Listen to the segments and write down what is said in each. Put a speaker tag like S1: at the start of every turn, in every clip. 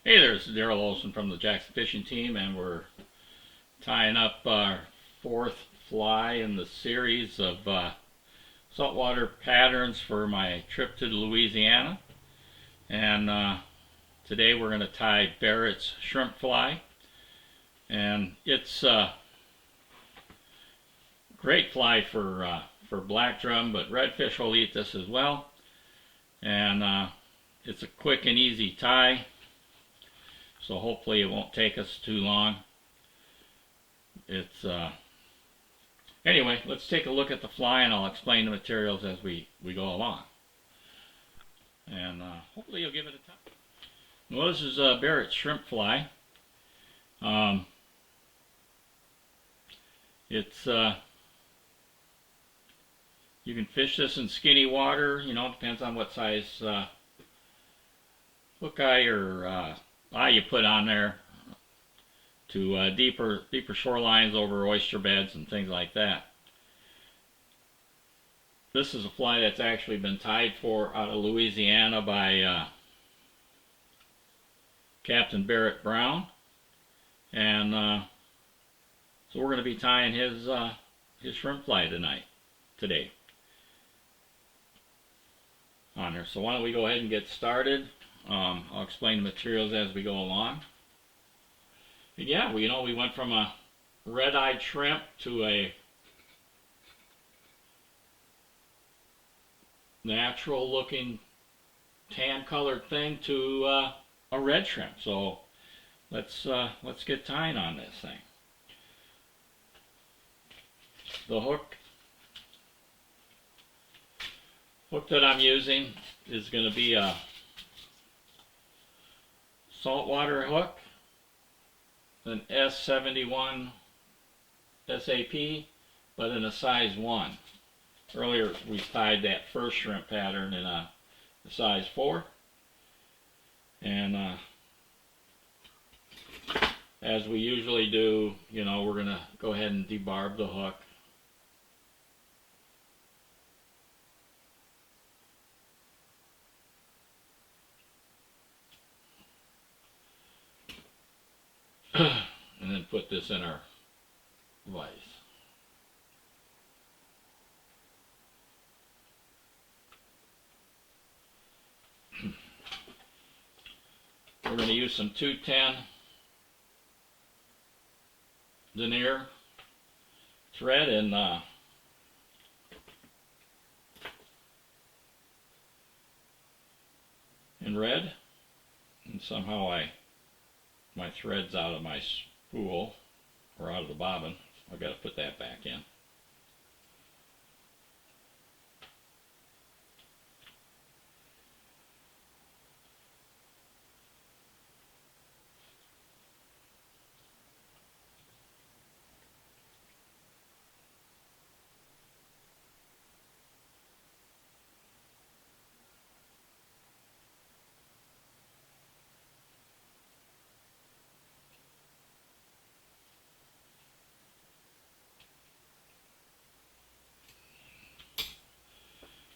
S1: Hey, there's Daryl Olson from the Jackson Fishing Team, and we're tying up our fourth fly in the series of saltwater patterns for my trip to Louisiana. And today we're going to tie Barrett's shrimp fly, and it's a great fly for black drum, but redfish will eat this as well. And it's a quick and easy tie, so hopefully it won't take us too long. Anyway, let's take a look at the fly, and I'll explain the materials as we go along. And hopefully you'll give it a try. Well, this is a Barrett shrimp fly. You can fish this in skinny water. You know, it depends on what size hook eye or eye you put on there, to deeper shorelines over oyster beds and things like that. This is a fly that's actually been tied for out of Louisiana by Captain Barrett Brown, and so we're going to be tying his shrimp fly today on there. So why don't we go ahead and get started? I'll explain the materials as we go along. But yeah, we went from a red-eyed shrimp to a natural-looking tan-colored thing to a red shrimp. So let's get tying on this thing. The hook that I'm using is going to be a saltwater hook, an S71 SAP, but in a size 1. Earlier we tied that first shrimp pattern in a size 4, and as we usually do, we're going to go ahead and debarb the hook. And then put this in our vise. We're going to use some 210 Denier thread in red, and somehow my thread's out of my spool, or out of the bobbin. I've got to put that back in.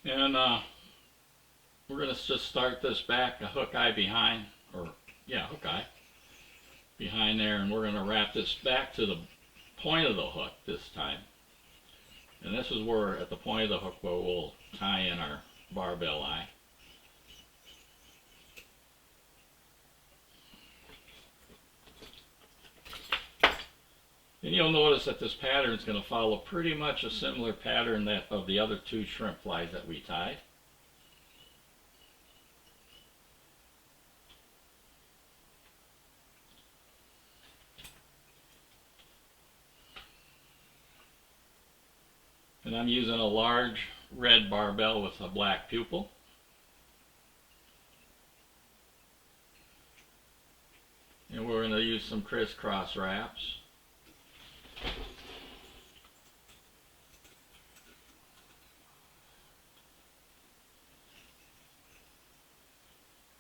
S1: And we're going to just start this back a hook eye behind, hook eye behind there, and we're going to wrap this back to the point of the hook this time. And this is where, at the point of the hook, where we'll tie in our barbell eye. And you'll notice that this pattern is going to follow pretty much a similar pattern of the other two shrimp flies that we tied. And I'm using a large red barbell with a black pupil. And we're going to use some crisscross wraps.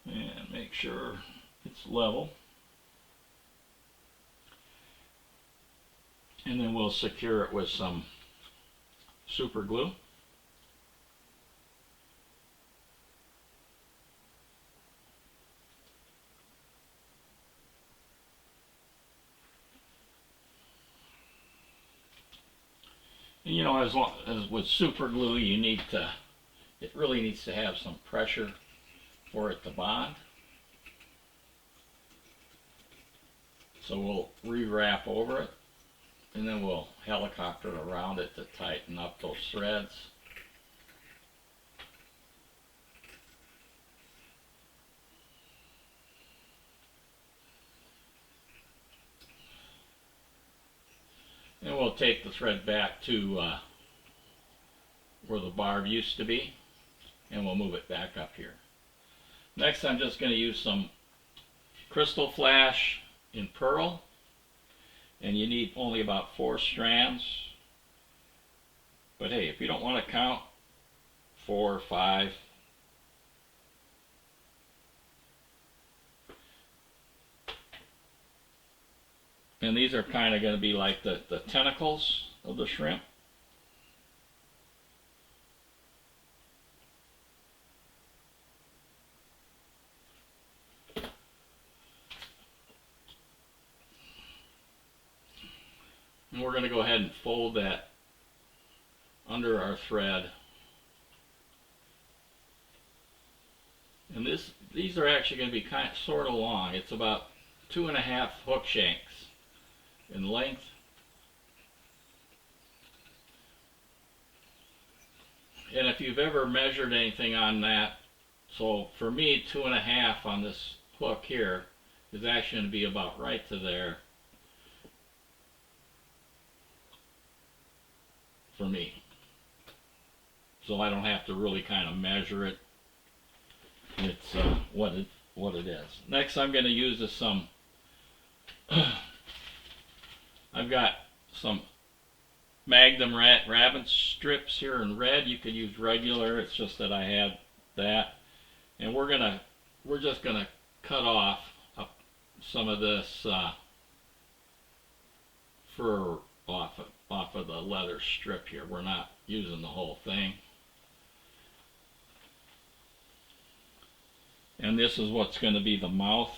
S1: And make sure it's level. And then we'll secure it with some super glue. And you know, as long as with super glue, it really needs to have some pressure for it to bond. So we'll rewrap over it, and then we'll helicopter around it to tighten up those threads. And we'll take the thread back to where the barb used to be, and we'll move it back up here. Next, I'm just going to use some Krystal flash in pearl, and you need only about 4 strands. But hey, if you don't want to count, 4 or 5. And these are kind of going to be like the tentacles of the shrimp. And we're going to go ahead and fold that under our thread. And these are actually going to be sort of long. It's about 2.5 hook shanks in length. And if you've ever measured anything on that, so for me 2.5 on this hook here is actually going to be about right to there for me. So I don't have to really kind of measure it. It's what it is. Next, I'm going to use some I've got some Magnum rabbit strips here in red. You could use regular, it's just that I had that. And we're just gonna cut off some of this fur off of the leather strip here. We're not using the whole thing. And this is what's going to be the mouth.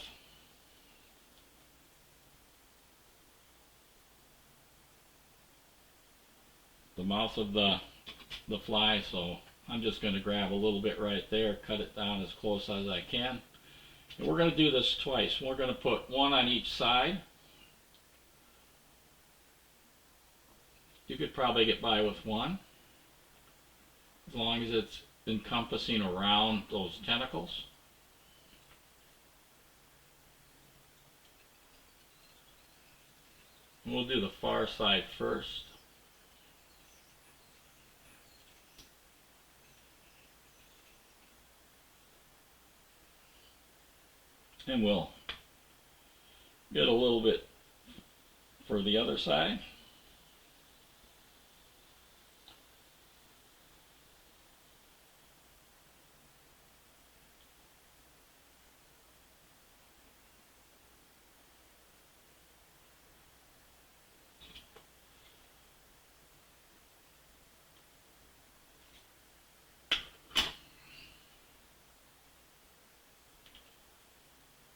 S1: The mouth of the fly, so I'm just going to grab a little bit right there, cut it down as close as I can. And we're going to do this twice. We're going to put one on each side. You could probably get by with one, as long as it's encompassing around those tentacles. We'll do the far side first. And we'll get a little bit for the other side.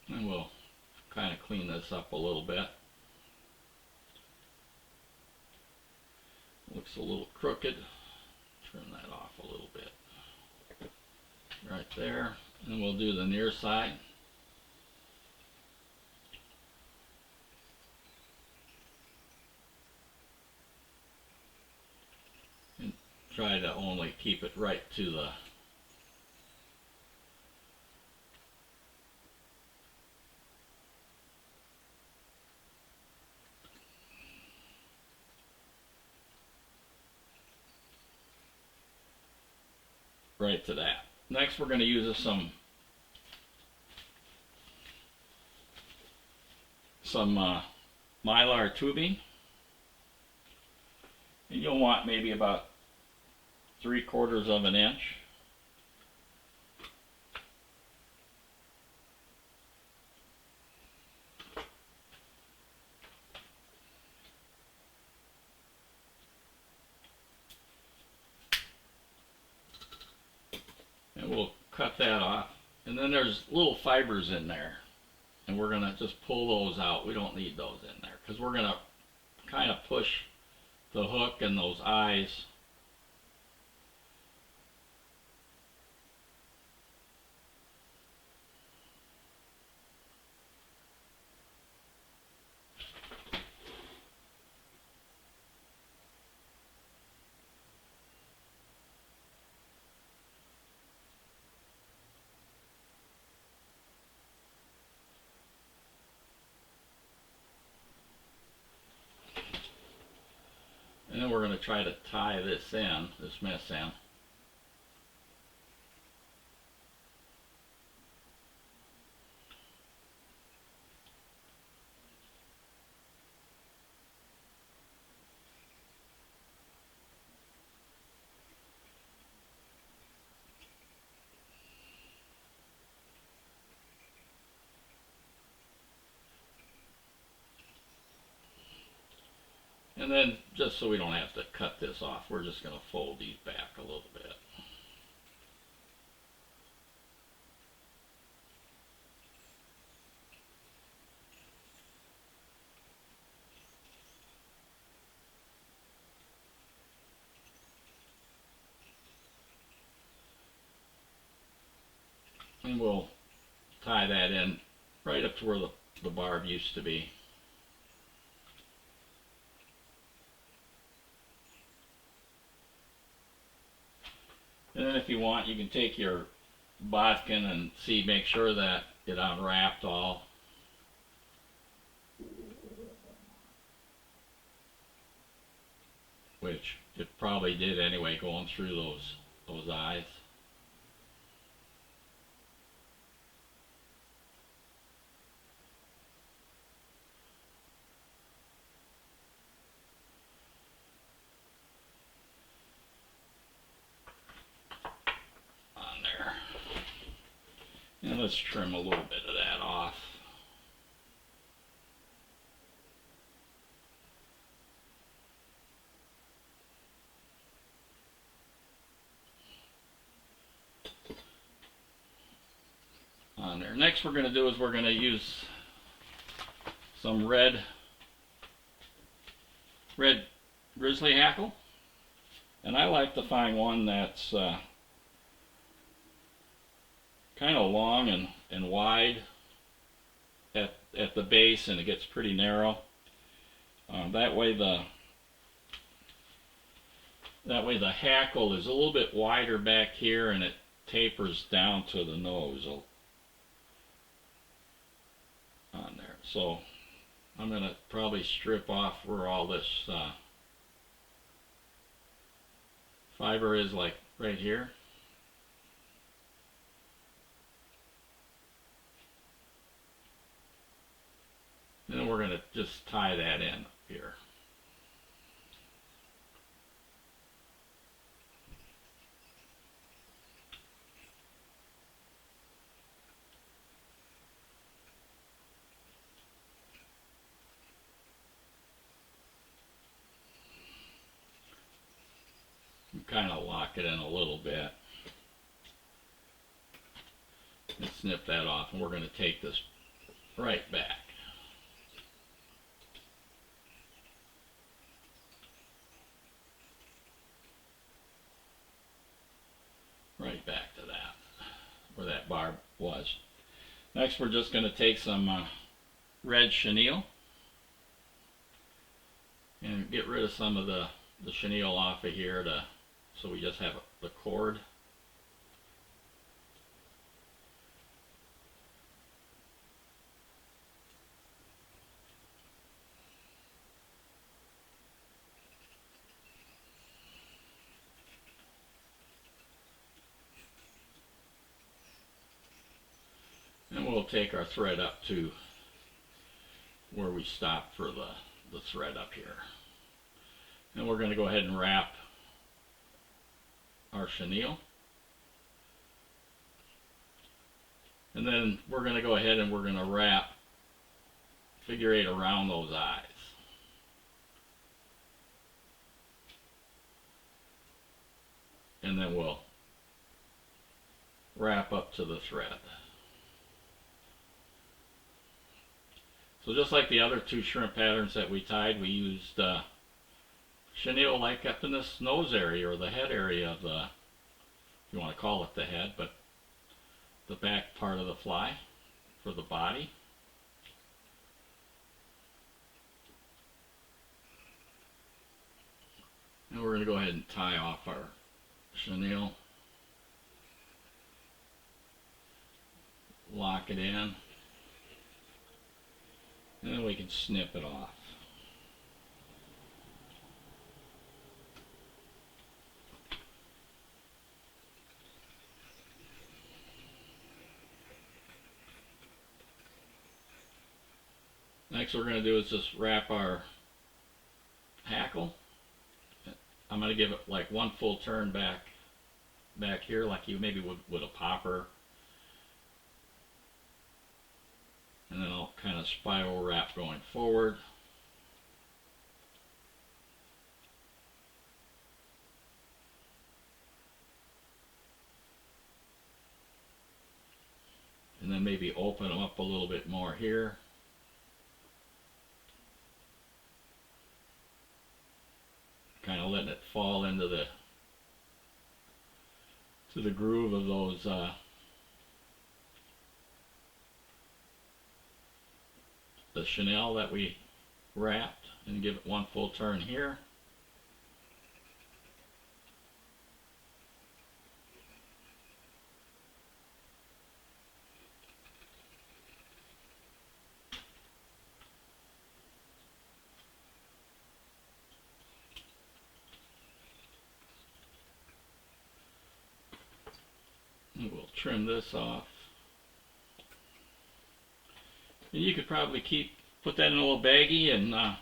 S1: And we'll kind of clean this up a little bit. Looks a little crooked. Turn that off a little bit. Right there. And we'll do the near side. And try to only keep it right to the right to that. Next, we're going to use some Mylar tubing, and you'll want maybe about 3/4 of an inch. And we'll cut that off. And then there's little fibers in there. And we're going to just pull those out. We don't need those in there because we're going to kind of push the hook and those eyes. And then we're going to try to tie this mess in. And then, just so we don't have to cut this off, we're just going to fold these back a little bit. And we'll tie that in right up to where the barb used to be. And then if you want, you can take your bodkin and make sure that it unwrapped all. Which it probably did anyway, going through those eyes. And let's trim a little bit of that off. On there. Next we're going to do is we're going to use some red Grizzly Hackle. And I like to find one that's kind of long and wide at the base, and it gets pretty narrow. That way the hackle is a little bit wider back here, and it tapers down to the nose on there. So I'm going to probably strip off where all this fiber is, like right here. And then we're going to just tie that in up here. Kind of lock it in a little bit. And snip that off, and we're going to take this right back. Right back to that, where that barb was. Next we're just going to take some red chenille and get rid of some of the chenille off of here, so we just have the cord. And we'll take our thread up to where we stopped for the thread up here. And we're going to go ahead and wrap our chenille. And then we're going to go ahead and we're going to wrap figure eight around those eyes. And then we'll wrap up to the thread. So just like the other two shrimp patterns that we tied, we used chenille like up in this nose area, or the head area of the, if you want to call it the head, but the back part of the fly for the body. And we're going to go ahead and tie off our chenille. Lock it in. And then we can snip it off. Next we're going to do is just wrap our hackle. I'm going to give it like one full turn back here, like you maybe would with a popper. And then I'll kind of spiral wrap going forward. And then maybe open them up a little bit more here. Kind of letting it fall into the groove of those the chenille that we wrapped, and give it one full turn here. And we'll trim this off. And you could probably put that in a little baggie, and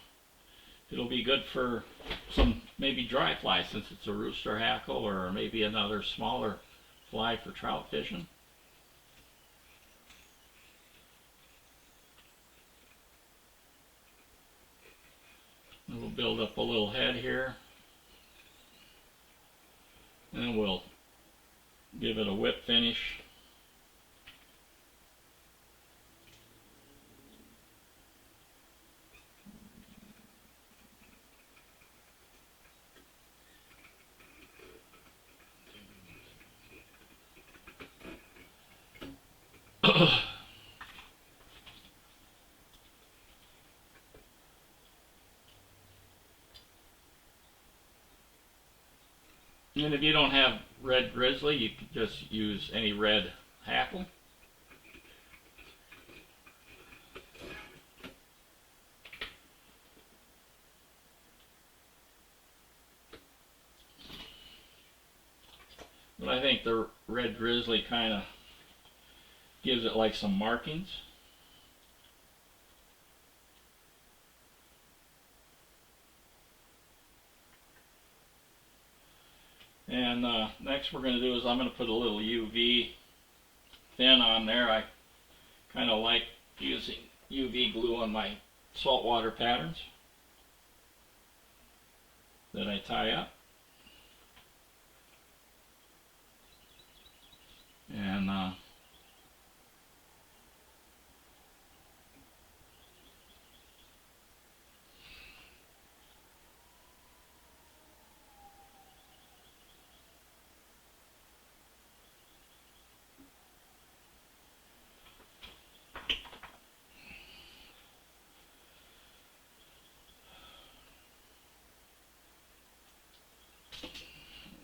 S1: it'll be good for some maybe dry fly, since it's a rooster hackle, or maybe another smaller fly for trout fishing. And we'll build up a little head here, and we'll give it a whip finish. And if you don't have red Grizzly, you can just use any red hackle. But I think the red Grizzly kind of gives it like some markings. And next we're going to do is I'm going to put a little UV thin on there. I kind of like using UV glue on my saltwater patterns that I tie up.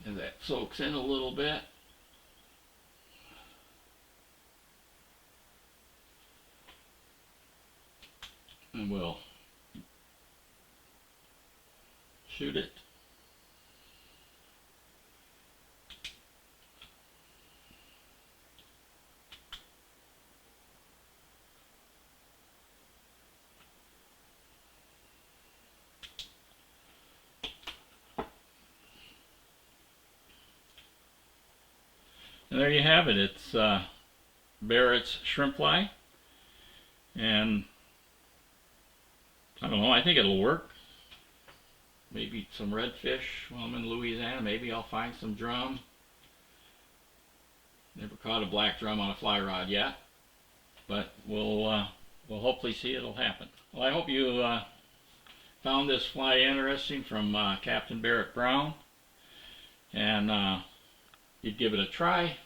S1: And that soaks in a little bit. And we'll shoot it. And there you have it. It's Barrett's shrimp fly, and I don't know, I think it'll work. Maybe some redfish while I'm in Louisiana. Maybe I'll find some drum. Never caught a black drum on a fly rod yet, but we'll hopefully see it'll happen. Well, I hope you found this fly interesting from Captain Barrett Brown, and you'd give it a try.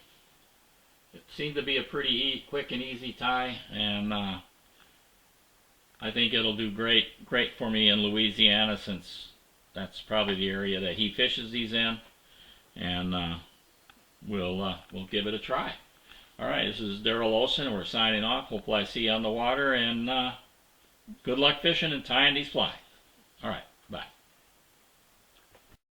S1: It seemed to be a pretty quick and easy tie, and I think it'll do great for me in Louisiana, since that's probably the area that he fishes these in, and we'll give it a try. All right, this is Daryl Olson. We're signing off. Hopefully I see you on the water, and good luck fishing and tying these fly.